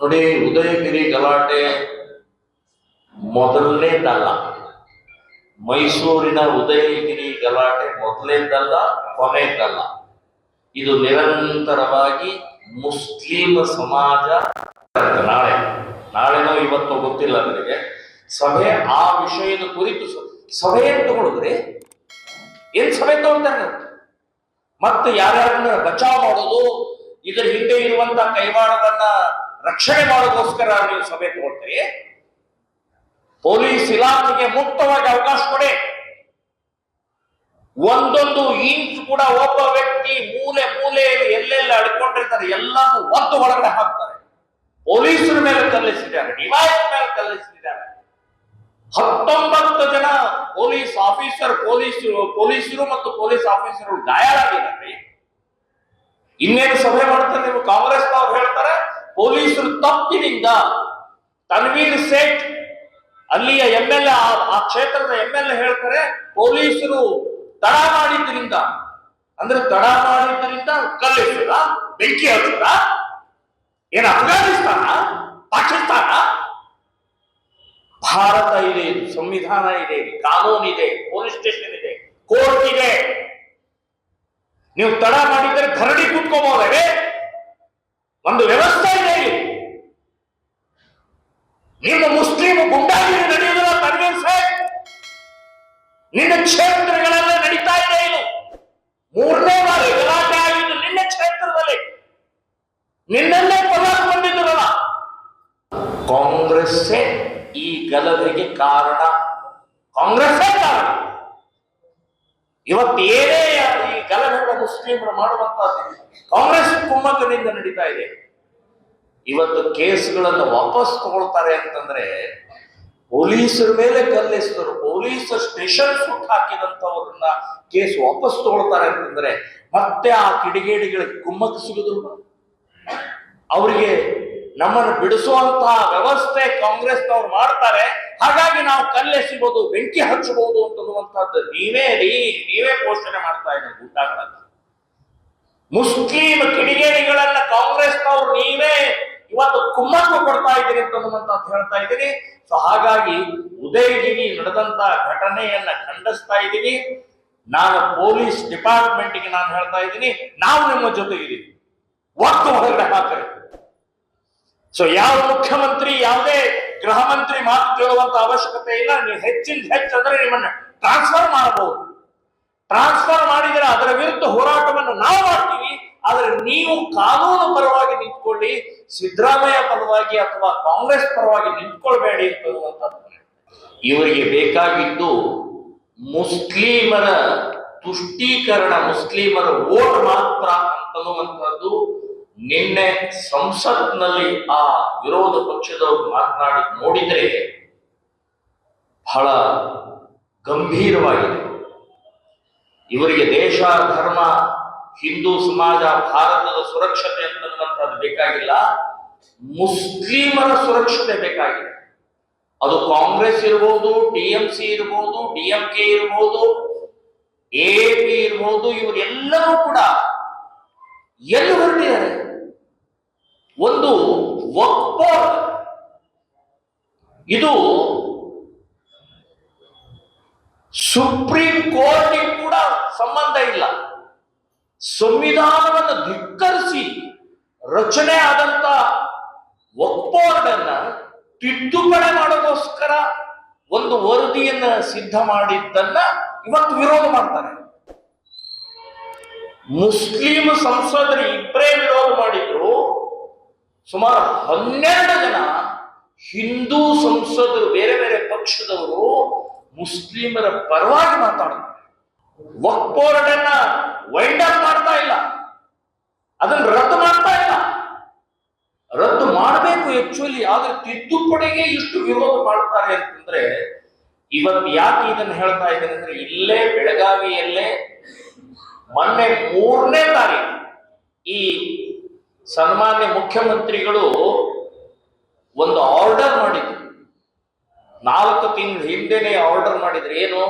ನೋಡಿ, ಉದಯಗಿರಿ ಗಲಾಟೆ ಮೊದಲನೇದಲ್ಲ. ಮೈಸೂರಿನ ಉದಯಗಿರಿ ಗಲಾಟೆ ಮೊದಲನೇದಲ್ಲ, ಕೊನೆಯದಲ್ಲ. ಇದು ನಿರಂತರವಾಗಿ ಮುಸ್ಲಿಂ ಸಮಾಜ ನಾಳೆನೋ ಇವತ್ತು ಗೊತ್ತಿಲ್ಲ ನನಗೆ, ಸಭೆ ಆ ವಿಷಯದ ಕುರಿತು ಸಭೆಯನ್ನು ತಗೊಳಿದ್ರಿ. ಏನ್ ಸಭೆ ತಗೊಳ್ತಾರೆ? ಮತ್ತೆ ಯಾರ್ಯಾರನ್ನ ಬಚಾವ್ ಮಾಡೋದು, ಇದರ ಹಿಂದೆ ಇರುವಂತ ಕೈವಾಡವನ್ನ ರಕ್ಷಣೆ ಮಾಡೋದಕ್ಕೋಸ್ಕರ ನೀವು ಸಭೆ ತಗೊಳ್ತೀರಿ. ಪೊಲೀಸ್ ಇಲಾಖೆಗೆ ಮುಕ್ತವಾಗಿ ಅವಕಾಶ ಕೊಡಿ. ಒಂದೊಂದು ಇಂಚ್ ಕೂಡ ಒಬ್ಬ ವ್ಯಕ್ತಿ ಮೂಲೆಯಲ್ಲಿ ಎಲ್ಲೆಲ್ಲ ಅಡ್ಕೊಂಡಿರ್ತಾರೆ ಎಲ್ಲಾನು ಒತ್ತು ಒಳಗಡೆ ಹಾಕ್ತಾರೆ. ಪೊಲೀಸರ ಮೇಲೆ ಕಲ್ಲಿಸಿದ್ದಾರೆ, ಡಿವೈಸ್ ಮೇಲೆ ಕಲ್ಲಿಸಿದ್ದಾರೆ. 19 ಜನ ಪೊಲೀಸ್ ಆಫೀಸರ್ ಪೊಲೀಸರು ಮತ್ತು ಪೊಲೀಸ್ ಆಫೀಸರ್ ಗಾಯಾಳಾಗಿದ್ದಾರೆ. ಇನ್ನೇನು ಸಭೆ ಮಾಡ್ತಾರೆ ನೀವು? ಕಾಂಗ್ರೆಸ್ನವ್ರು ಹೇಳ್ತಾರೆ ಪೊಲೀಸರು ತಪ್ಪಿನಿಂದ ತನ್ವೀರ್ ಸೇಠ್ ಅಲ್ಲಿಯ MLA, ಆ ಕ್ಷೇತ್ರದ MLA ಹೇಳ್ತಾರೆ ಪೊಲೀಸರು ತಡ ಮಾಡಿದ್ರಿಂದ, ಅಂದ್ರೆ ತಡ ಮಾಡಿದ್ರಿಂದ ಕಲ್ಲಿಸಿದ, ಬೆಂಕಿ ಹಚ್ಚಿದ. ಏನು ಅಫ್ಘಾನಿಸ್ತಾನ, ಪಾಕಿಸ್ತಾನ? ಭಾರತ ಇದೆ, ಸಂವಿಧಾನ ಇದೆ, ಕಾನೂನು ಇದೆ, ಪೊಲೀಸ್ ಸ್ಟೇಷನ್ ಇದೆ, ಕೋರ್ಟ್ ಇದೆ. ನೀವು ತಡ ಮಾಡಿದ್ರೆ ಧರಣಿ ಕೂತ್ಕೋಬಹುದೇ? ಒಂದು ವ್ಯವಸ್ಥೆ ಇದೆ ಇಲ್ಲಿ. ನಿಮ್ಮ ಮುಸ್ಲಿಂ ಗುಂಡಾಗಿರಿ ನಡೆಯುವುದಿಲ್ಲ ತನ್ವೀರ್ ಸೇಠ್. ನಿನ್ನ ಕ್ಷೇತ್ರಗಳೆಲ್ಲ ನಡೀತಾ ಇದೆ. ಇದು 3ನೇ ಬಾರಿ ಗಲಾಟೆ ಆಗಿದ್ದು ನಿನ್ನ ಕ್ಷೇತ್ರದಲ್ಲಿ. ನಿನ್ನನ್ನೇ ಪದಾರ್ಥ ಬಂದಿದ್ದರಲ್ಲ. ಕಾಂಗ್ರೆಸ್ಸೇ ಈ ಗಲಭೆಗೆ ಕಾರಣ. ಕಾಂಗ್ರೆಸ್ಸೇ ಕಾರಣ. ಇವತ್ತು ಏನೇ ಈ ಗಲಭೆಗಳ ಮುಸ್ಲಿಮರು ಮಾಡುವಂತಹದ್ದು ಕಾಂಗ್ರೆಸ್ ಕುಮ್ಮಕ್ಕನಿಂದ ನಡೀತಾ ಇದೆ. ಇವತ್ತು ಕೇಸ್ಗಳನ್ನು ವಾಪಸ್ ತಗೊಳ್ತಾರೆ ಅಂತಂದ್ರೆ ಪೊಲೀಸರ ಮೇಲೆ ಕಲ್ಲೆಸರು, ಪೊಲೀಸ್ ಸ್ಟೇಷನ್ ಸುಟ್ಟು ಹಾಕಿದಂತವ್ರನ್ನ ಕೇಸ್ ವಾಪಸ್ ತಗೊಳ್ತಾರೆ ಅಂತಂದ್ರೆ ಮತ್ತೆ ಆ ಕಿಡಿಗೇಡಿಗಳಿಗೆ ಕುಮ್ಮಕ್ಕು ಸಿಗುದಿಲ್ಲ. ಅವರಿಗೆ ನಮ್ಮನ್ನು ಬಿಡಿಸುವಂತಹ ವ್ಯವಸ್ಥೆ ಕಾಂಗ್ರೆಸ್ನವ್ರು ಮಾಡ್ತಾರೆ. ಹಾಗಾಗಿ ನಾವು ಕಲ್ಲೆಸಿಬಹುದು, ಬೆಂಕಿ ಹಚ್ಚಬಹುದು ಅಂತನ್ನುವಂತಹದ್ದು ನೀವೇ ಪೋಷಣೆ ಮಾಡ್ತಾ ಇದ್ದಾರೆ ಊಟಗಳನ್ನ. ಮುಸ್ಲಿಂ ಕಿಡಿಗೇಡಿಗಳನ್ನ ಕಾಂಗ್ರೆಸ್ನವ್ರು ನೀವೇ ಇವತ್ತು ಕುಮ್ಮಕ್ಕು ಕೊಡ್ತಾ ಇದ್ದೀರಿ ಅಂತನ್ನುವಂತದ್ದು ಹೇಳ್ತಾ ಇದ್ದೀನಿ. ಸೊ ಹಾಗಾಗಿ ಉದಯಗಿರಿ ನಡೆದಂತ ಘಟನೆಯನ್ನ ಖಂಡಿಸ್ತಾ ಇದ್ದೀನಿ. ನಾನು ಪೊಲೀಸ್ ಡಿಪಾರ್ಟ್ಮೆಂಟ್ಗೆ ನಾನು ಹೇಳ್ತಾ ಇದ್ದೀನಿ, ನಾವು ನಿಮ್ಮ ಜೊತೆಗಿದ್ದೀವಿ, ಒತ್ತು ಹೊರಗಡೆ ಹಾಕ್ರಿ. ಸೊ ಯಾವ ಮುಖ್ಯಮಂತ್ರಿ, ಯಾವುದೇ ಗೃಹ ಮಂತ್ರಿ ಮಾತು ಕೇಳುವಂತ ಅವಶ್ಯಕತೆ ಇಲ್ಲ. ನೀವು ಹೆಚ್ಚಂದ್ರೆ ನಿಮ್ಮನ್ನ ಟ್ರಾನ್ಸ್ಫರ್ ಮಾಡಬಹುದು. ಟ್ರಾನ್ಸ್ಫರ್ ಮಾಡಿದರೆ ಅದರ ವಿರುದ್ಧ ಹೋರಾಟವನ್ನು ನಾವು ಮಾಡ್ತೀವಿ. ಆದ್ರೆ ನೀವು ಕಾನೂನು ಪರವಾಗಿ ನಿಂತ್ಕೊಳ್ಳಿ, ಸಿದ್ದರಾಮಯ್ಯ ಪರವಾಗಿ ಅಥವಾ ಕಾಂಗ್ರೆಸ್ ಪರವಾಗಿ ನಿಂತ್ಕೊಳ್ಬೇಡಿ ಅಂತನ್ನುವಂಥದ್ದು. ಇವರಿಗೆ ಬೇಕಾಗಿದ್ದು ಮುಸ್ಲಿಮರ ತುಷ್ಟೀಕರಣ, ಮುಸ್ಲಿಮರ ವೋಟ್ ಮಾತ್ರ ಅಂತನ್ನುವಂಥದ್ದು. ನಿನ್ನೆ ಸಂಸತ್ನಲ್ಲಿ ಆ ವಿರೋಧ ಪಕ್ಷದವರು ಮಾತನಾಡಿ ನೋಡಿದ್ರೆ ಬಹಳ ಗಂಭೀರವಾಗಿದೆ. ಇವರಿಗೆ ದೇಶ, ಧರ್ಮ, ಹಿಂದೂ ಸಮಾಜ, ಭಾರತದ ಸುರಕ್ಷತೆ ಅಂತನ್ನುವಂಥದ್ದು ಬೇಕಾಗಿಲ್ಲ, ಮುಸ್ಲಿಮರ ಸುರಕ್ಷತೆ ಬೇಕಾಗಿದೆ. ಅದು ಕಾಂಗ್ರೆಸ್ ಇರ್ಬೋದು, TMC ಇರ್ಬೋದು, DMK ಇರ್ಬೋದು, AP ಇರ್ಬೋದು, ಇವರೆಲ್ಲರೂ ಕೂಡ ಎಲ್ಲಿ ಹೊರಟಿದ್ದಾರೆ? ಒಂದು ವಕ್ಫ್ ಬೋರ್ಡ್, ಇದು ಸುಪ್ರೀಂ ಕೋರ್ಟ್ಗೆ ಕೂಡ ಸಂಬಂಧ ಇಲ್ಲ. ಸಂವಿಧಾನವನ್ನು ಧಿಕ್ಕರಿಸಿ ರಚನೆ ಆದಂತ ವಕ್ಫ್ ಬೋರ್ಡ್ ಅನ್ನ ತಿದ್ದುಪಡಿ ಮಾಡೋದಕ್ಕೋಸ್ಕರ ಒಂದು ವರದಿಯನ್ನ ಸಿದ್ಧ ಮಾಡಿದ್ದನ್ನ ಇವತ್ತು ವಿರೋಧ ಮಾಡ್ತಾರೆ. ಮುಸ್ಲಿಂ ಸಂಸದರು ಇಬ್ಬರೇ ವಿರೋಧ ಮಾಡಿದ್ರು. ಸುಮಾರು 12 ಜನ ಹಿಂದೂ ಸಂಸದರು, ಬೇರೆ ಬೇರೆ ಪಕ್ಷದವರು ಮುಸ್ಲಿಮರ ಪರವಾಗಿ ಮಾತಾಡ್ತಾರೆ. ವಕ್ಫ್ ಬೋರ್ಡ್ ಅನ್ನ ವೈಂಡ್ ಅಪ್ ಮಾಡ್ತಾ ಇಲ್ಲ, ಅದನ್ನ ರದ್ದು ಮಾಡ್ತಾ ಇಲ್ಲ. ರದ್ದು ಮಾಡಬೇಕು ಆಕ್ಚುಲಿ, ಆದ್ರೆ ತಿದ್ದುಪಡಿಗೆ ಇಷ್ಟು ವಿರೋಧ ಮಾಡ್ತಾರೆ ಅಂತಂದ್ರೆ ಇವತ್ತು ಯಾಕೆ ಇದನ್ನ ಹೇಳ್ತಾ ಇದ್ದೇನೆ ಅಂದ್ರೆ, ಇಲ್ಲೇ ಬೆಳಗಾವಿಯಲ್ಲೇ ಮೊನ್ನೆ 3ನೇ ತಾರೀಕು ಈ ಸನ್ಮಾನ್ಯ ಮುಖ್ಯಮಂತ್ರಿಗಳು ಒಂದು ಆರ್ಡರ್ ಮಾಡಿದ್ರು. 4 ತಿಂಗಳ ಹಿಂದೆನೆ ಆರ್ಡರ್ ಮಾಡಿದ್ರು. ಏನು?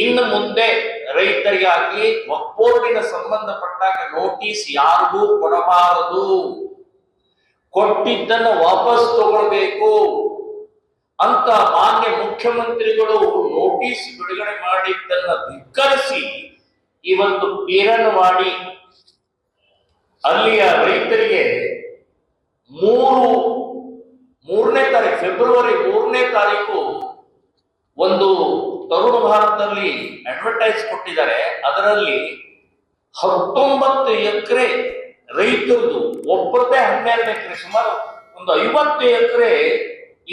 ಇನ್ನು ಮುಂದೆ ರೈತರಿಗಾಗ್ಲಿ ವಕ್ಫ್ ಬೋರ್ಡಿನ ಸಂಬಂಧಪಟ್ಟಾಗ ನೋಟಿಸ್ ಯಾರಿಗೂ ಕೊಡಬಾರದು. ಕೊಟ್ಟಿದ್ದನ್ನು ವಾಪಸ್ ತಗೊಳ್ಬೇಕು ಅಂತ ಮಾನ್ಯ ಮುಖ್ಯಮಂತ್ರಿಗಳು ನೋಟಿಸ್ ಬಿಡುಗಡೆ ಮಾಡಿದ್ದನ್ನ ಧಿಕ್ಕರಿಸಿ ಇವತ್ತು ಪೀರನವಾಡಿ ಅಲ್ಲಿಯ ರೈತರಿಗೆ ಫೆಬ್ರವರಿ 3ನೇ ತಾರೀಕು ಒಂದು ತರುಣ ಭಾರತದಲ್ಲಿ ಅಡ್ವರ್ಟೈಸ್ ಕೊಟ್ಟಿದ್ದಾರೆ. ಅದರಲ್ಲಿ 19 ಎಕರೆ ರೈತರದು, ಒಬ್ಬರದೇ 12 ಎಕರೆ, ಸುಮಾರು ಒಂದು 50 ಎಕರೆ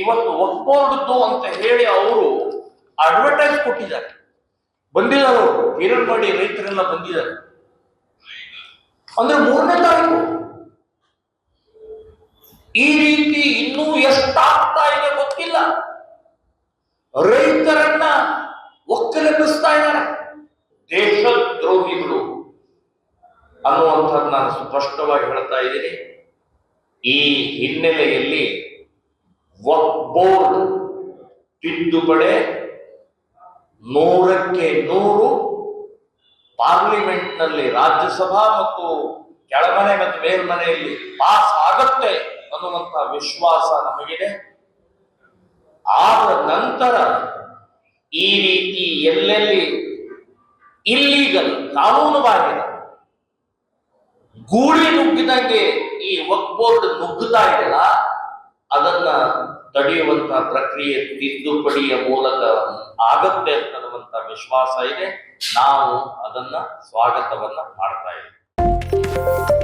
ಇವತ್ತು ಒಪ್ಪೋರ್ಡ್ದು ಅಂತ ಹೇಳಿ ಅವರು ಅಡ್ವರ್ಟೈಸ್ ಕೊಟ್ಟಿದ್ದಾರೆ. ಬಂದಿದ್ದಾರೆ ಅವರು, ಪೀರನವಾಡಿ ರೈತರೆಲ್ಲ ಬಂದಿದ್ದಾರೆ. ಅಂದ್ರೆ 3ನೇ ತಾರೀಕು. ಈ ರೀತಿ ಇನ್ನೂ ಎಷ್ಟಾಗ್ತಾ ಇದೆ ಗೊತ್ತಿಲ್ಲ. ರೈತರನ್ನ ಒಕ್ಕಲೆಬ್ಬಿಸ್ತಾ ಇದ್ದಾರೆ ದೇಶದ್ರೋಹಿಗಳು ಅನ್ನುವಂಥದ್ದು ನಾನು ಸ್ಪಷ್ಟವಾಗಿ ಹೇಳ್ತಾ ಇದ್ದೀನಿ. ಈ ಹಿನ್ನೆಲೆಯಲ್ಲಿ ವಕ್ಫ್ ಬೋರ್ಡ್ ತಿದ್ದುಪಡಿ 100ಕ್ಕೆ 100 ಪಾರ್ಲಿಮೆಂಟ್ನಲ್ಲಿ, ರಾಜ್ಯಸಭಾ ಮತ್ತು ಕೆಳಮನೆ ಮತ್ತು ಮೇಲ್ಮನೆಯಲ್ಲಿ ಪಾಸ್ ಆಗತ್ತೆ ಅನ್ನುವಂಥ ವಿಶ್ವಾಸ ನಮಗಿದೆ. ಆದ ನಂತರ ಈ ರೀತಿ ಎಲ್ಲೆಲ್ಲಿ ಇಲ್ಲೀಗಲ್, ಕಾನೂನು ಬಾಹಿರ, ಗೂಳಿ ನುಗ್ಗಿದಂಗೆ ಈ ವಕ್ಫ್ ಬೋರ್ಡ್ ನುಗ್ಗುತ್ತಾ ಇದೆಯಲ್ಲ, ಅದನ್ನ ತಡೆಯುವಂತಹ ಪ್ರಕ್ರಿಯೆ ತಿದ್ದುಪಡಿಯ ಮೂಲಕ ಆಗತ್ತೆ ಅನ್ನುವಂತ ವಿಶ್ವಾಸ ಇದೆ. ನಾವು ಅದನ್ನ ಸ್ವಾಗತವನ್ನ ಮಾಡ್ತಾ ಇದ್ದೀವಿ.